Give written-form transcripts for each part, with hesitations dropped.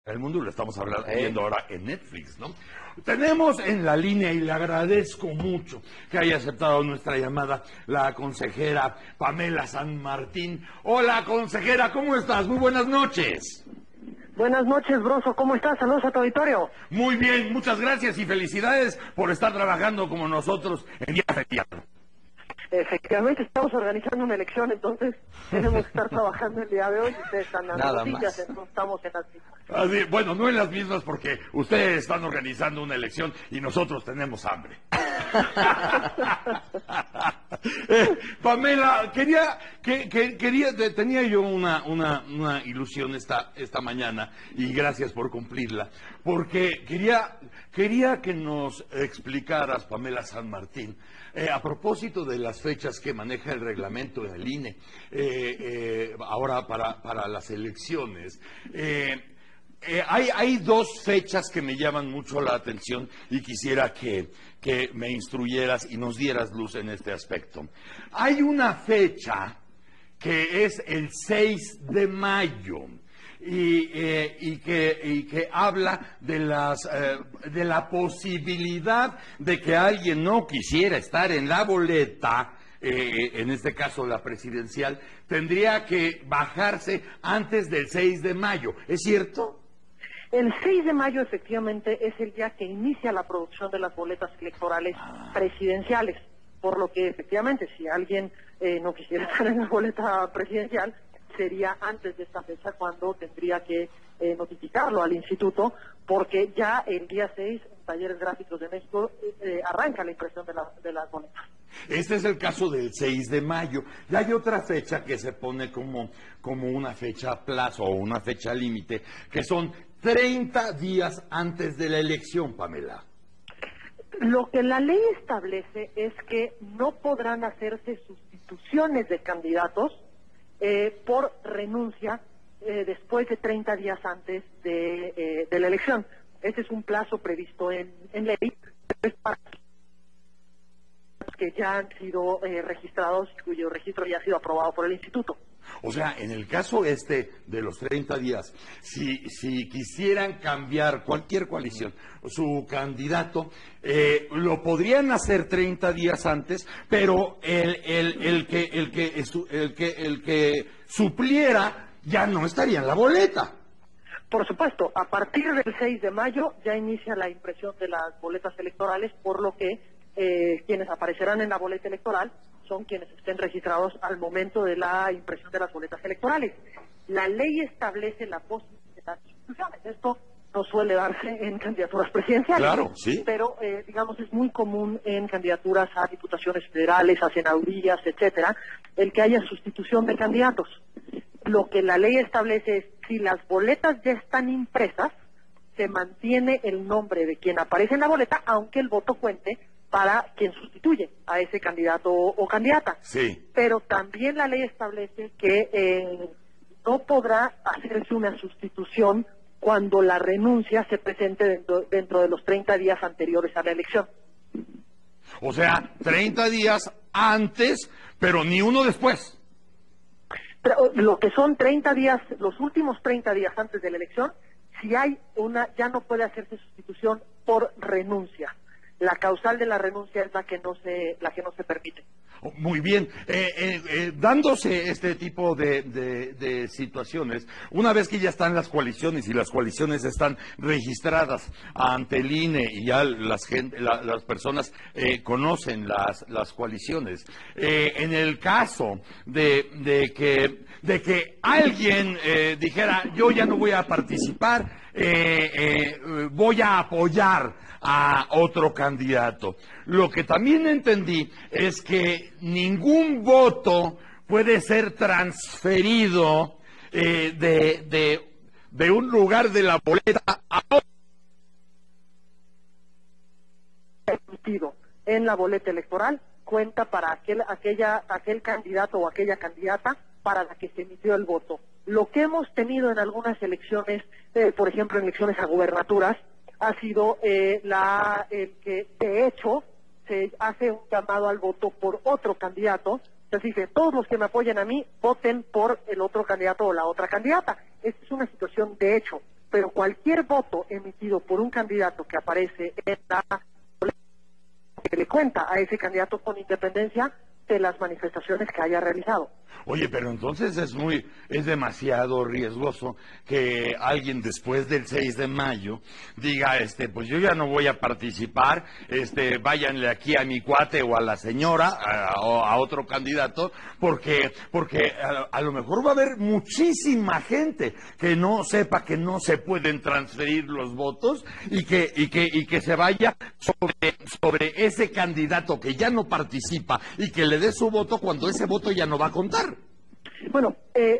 El mundo lo estamos viendo ahora en Netflix, ¿no? Tenemos en la línea, y le agradezco mucho que haya aceptado nuestra llamada, la consejera Pamela San Martín. Hola, consejera, ¿cómo estás? Muy buenas noches. Buenas noches, Broso, ¿cómo estás? Saludos a tu auditorio. Muy bien, muchas gracias y felicidades por estar trabajando como nosotros en día feriado. Efectivamente, estamos organizando una elección, entonces tenemos que estar trabajando el día de hoy. Ustedes están dando noticias, entonces estamos en las mismas. Así, bueno, no en las mismas porque ustedes están organizando una elección y nosotros tenemos hambre. Pamela, tenía yo una ilusión esta mañana y gracias por cumplirla, porque quería que nos explicaras, Pamela San Martín, a propósito de las fechas que maneja el reglamento del INE, ahora para las elecciones. Hay dos fechas que me llaman mucho la atención y quisiera que me instruyeras y nos dieras luz en este aspecto. Hay una fecha que es el 6 de mayo y que habla de la posibilidad de que alguien no quisiera estar en la boleta, en este caso la presidencial, tendría que bajarse antes del 6 de mayo. ¿Es cierto? El 6 de mayo efectivamente es el día que inicia la producción de las boletas electorales presidenciales, por lo que efectivamente si alguien no quisiera estar en la boleta presidencial, sería antes de esta fecha cuando tendría que notificarlo al instituto, porque ya el día 6 en Talleres Gráficos de México arranca la impresión de las boletas. Este es el caso del 6 de mayo. Y hay otra fecha que se pone como una fecha plazo o una fecha límite, que son 30 días antes de la elección, Pamela. Lo que la ley establece es que no podrán hacerse sustituciones de candidatos por renuncia después de 30 días antes de la elección. Ese es un plazo previsto en ley, es para que ya han sido registrados y cuyo registro ya ha sido aprobado por el instituto. O sea, en el caso de los 30 días, si quisieran cambiar cualquier coalición, su candidato, lo podrían hacer 30 días antes, pero el que supliera ya no estaría en la boleta. Por supuesto, a partir del 6 de mayo ya inicia la impresión de las boletas electorales, por lo que quienes aparecerán en la boleta electoral son quienes estén registrados al momento de la impresión de las boletas electorales. La ley establece la posibilidad de las sustituciones. Esto no suele darse en candidaturas presidenciales. Claro, sí. Pero, digamos, es muy común en candidaturas a diputaciones federales, a senadurías, etcétera, el que haya sustitución de candidatos. Lo que la ley establece es, si las boletas ya están impresas, se mantiene el nombre de quien aparece en la boleta, aunque el voto cuente para quien sustituye a ese candidato o candidata. Sí. Pero también la ley establece que no podrá hacerse una sustitución cuando la renuncia se presente dentro de los 30 días anteriores a la elección. O sea, 30 días antes, pero ni uno después. Pero lo que son 30 días, los últimos 30 días antes de la elección, si hay ya no puede hacerse sustitución por renuncia. La causal de la renuncia es la que no se permite. Muy bien. Dándose este tipo de situaciones, una vez que ya están las coaliciones y las coaliciones están registradas ante el INE y ya las personas conocen las coaliciones, en el caso de que alguien dijera yo ya no voy a participar, voy a apoyar a otro candidato. Lo que también entendí es que ningún voto puede ser transferido de un lugar de la boleta a otro. Emitido en la boleta electoral cuenta para aquel candidato o aquella candidata para la que se emitió el voto. Lo que hemos tenido en algunas elecciones, por ejemplo en elecciones a gubernaturas, ha sido el que de hecho se hace un llamado al voto por otro candidato. Se dice, todos los que me apoyen a mí, voten por el otro candidato o la otra candidata. Esta es una situación de hecho. pero cualquier voto emitido por un candidato que aparece en la boleta que le cuenta a ese candidato con independencia de las manifestaciones que haya realizado. Oye, pero entonces es demasiado riesgoso que alguien después del 6 de mayo diga, pues yo ya no voy a participar, váyanle aquí a mi cuate o a la señora, o a otro candidato, porque a lo mejor va a haber muchísima gente que no sepa que no se pueden transferir los votos y que se vaya sobre ese candidato que ya no participa y que le dé su voto cuando ese voto ya no va a contar. Bueno,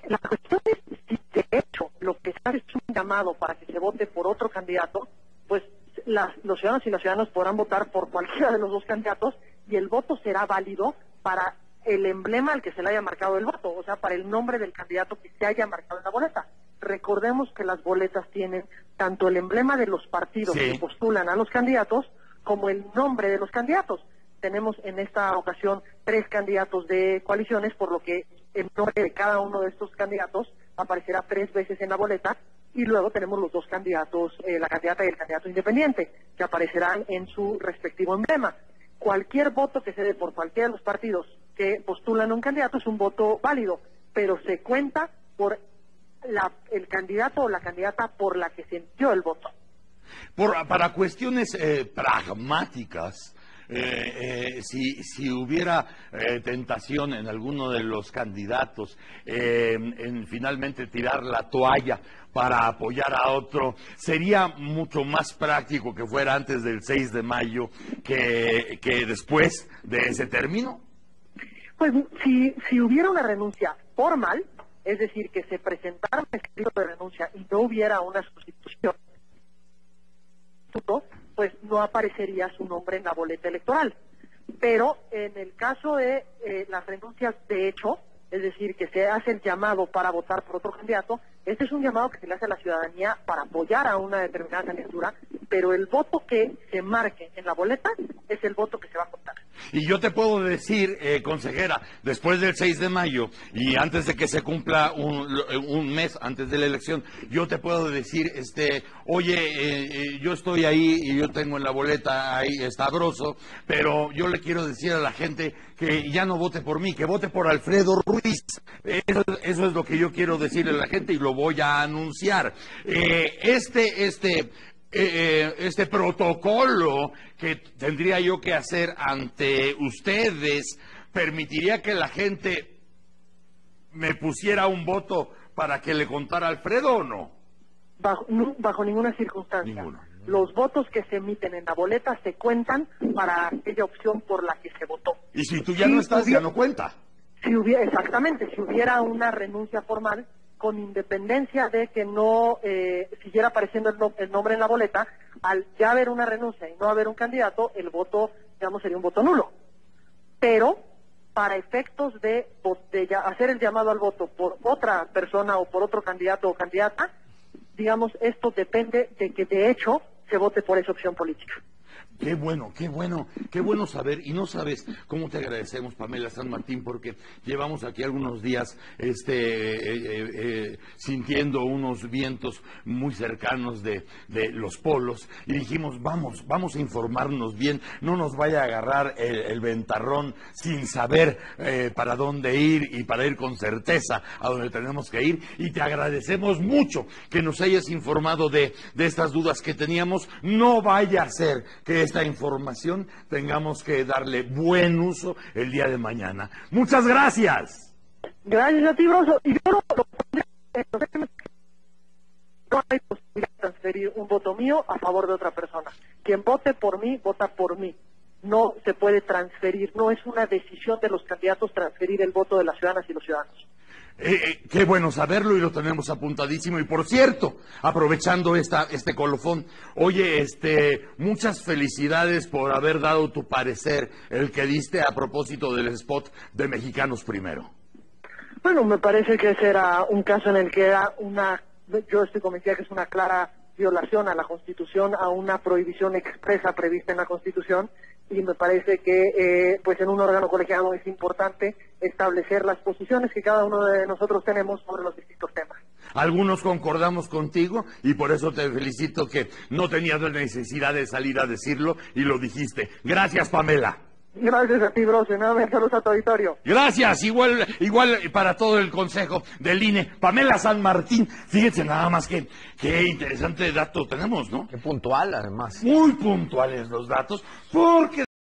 la cuestión es si de hecho lo que se hace es un llamado para que se vote por otro candidato, pues los ciudadanos y las ciudadanas podrán votar por cualquiera de los dos candidatos y el voto será válido para el emblema al que se le haya marcado el voto, o sea, para el nombre del candidato que se haya marcado en la boleta. Recordemos que las boletas tienen tanto el emblema de los partidos que postulan a los candidatos como el nombre de los candidatos. Tenemos en esta ocasión 3 candidatos de coaliciones, por lo que el nombre de cada uno de estos candidatos aparecerá 3 veces en la boleta, y luego tenemos los 2 candidatos, la candidata y el candidato independiente, que aparecerán en su respectivo emblema. Cualquier voto que se dé por cualquiera de los partidos que postulan a un candidato es un voto válido, pero se cuenta por el candidato o la candidata por la que se emitió el voto. Para cuestiones pragmáticas, si hubiera tentación en alguno de los candidatos en finalmente tirar la toalla para apoyar a otro, sería mucho más práctico que fuera antes del 6 de mayo que después de ese término. Pues si hubiera una renuncia formal, es decir, que se presentara un escrito de renuncia y no hubiera una sustitución, pues no aparecería su nombre en la boleta electoral. Pero en el caso de las renuncias de hecho, es decir, que se hace el llamado para votar por otro candidato, este es un llamado que se le hace a la ciudadanía para apoyar a una determinada candidatura, pero el voto que se marque en la boleta es el voto que se va a contar. Y yo te puedo decir, consejera, después del 6 de mayo y antes de que se cumpla un mes antes de la elección, yo te puedo decir, oye, yo estoy ahí y yo tengo en la boleta ahí estabroso, pero yo le quiero decir a la gente que ya no vote por mí, que vote por Alfredo Ruiz. Eso es lo que yo quiero decirle a la gente y lo voy a anunciar. Este protocolo que tendría yo que hacer ante ustedes permitiría que la gente me pusiera un voto para que le contara a Alfredo, ¿o no? Bajo ninguna circunstancia. Ninguna. Los votos que se emiten en la boleta se cuentan para aquella opción por la que se votó. Y si tú ya no estás, ya no cuenta. Exactamente, si hubiera una renuncia formal, con independencia de que no siguiera apareciendo el nombre en la boleta, al ya haber una renuncia y no haber un candidato, el voto, digamos, sería un voto nulo. Pero para efectos de hacer el llamado al voto por otra persona o por otro candidato o candidata, digamos, esto depende de que de hecho se vote por esa opción política. Qué bueno saber, y no sabes cómo te agradecemos, Pamela San Martín, porque llevamos aquí algunos días sintiendo unos vientos muy cercanos de los polos, y dijimos, vamos a informarnos bien, no nos vaya a agarrar el ventarrón sin saber para dónde ir y para ir con certeza a donde tenemos que ir, y te agradecemos mucho que nos hayas informado de estas dudas que teníamos. No vaya a ser que esta información tengamos que darle buen uso el día de mañana. Muchas gracias. Gracias a ti, Broso. Y yo no hay posibilidad de transferir un voto mío a favor de otra persona. Quien vote por mí, vota por mí. No se puede transferir, no es una decisión de los candidatos transferir el voto de las ciudadanas y los ciudadanos. Qué bueno saberlo y lo tenemos apuntadísimo. Y por cierto, aprovechando este colofón, oye, muchas felicidades por haber dado tu parecer, el que diste a propósito del spot de Mexicanos Primero. Bueno, me parece que ese era un caso en el que era yo estoy convencida que es una clara violación a la Constitución, a una prohibición expresa prevista en la Constitución, y me parece que pues en un órgano colegiado es importante establecer las posiciones que cada uno de nosotros tenemos sobre los distintos temas. Algunos concordamos contigo y por eso te felicito que no tenías la necesidad de salir a decirlo y lo dijiste. Gracias, Pamela. Gracias a ti, Brose. Nada, saludos a tu auditorio. Gracias, igual para todo el consejo del INE. Pamela San Martín, fíjense nada más que qué interesante dato tenemos, ¿no? Qué puntual, además. Muy puntuales los datos, porque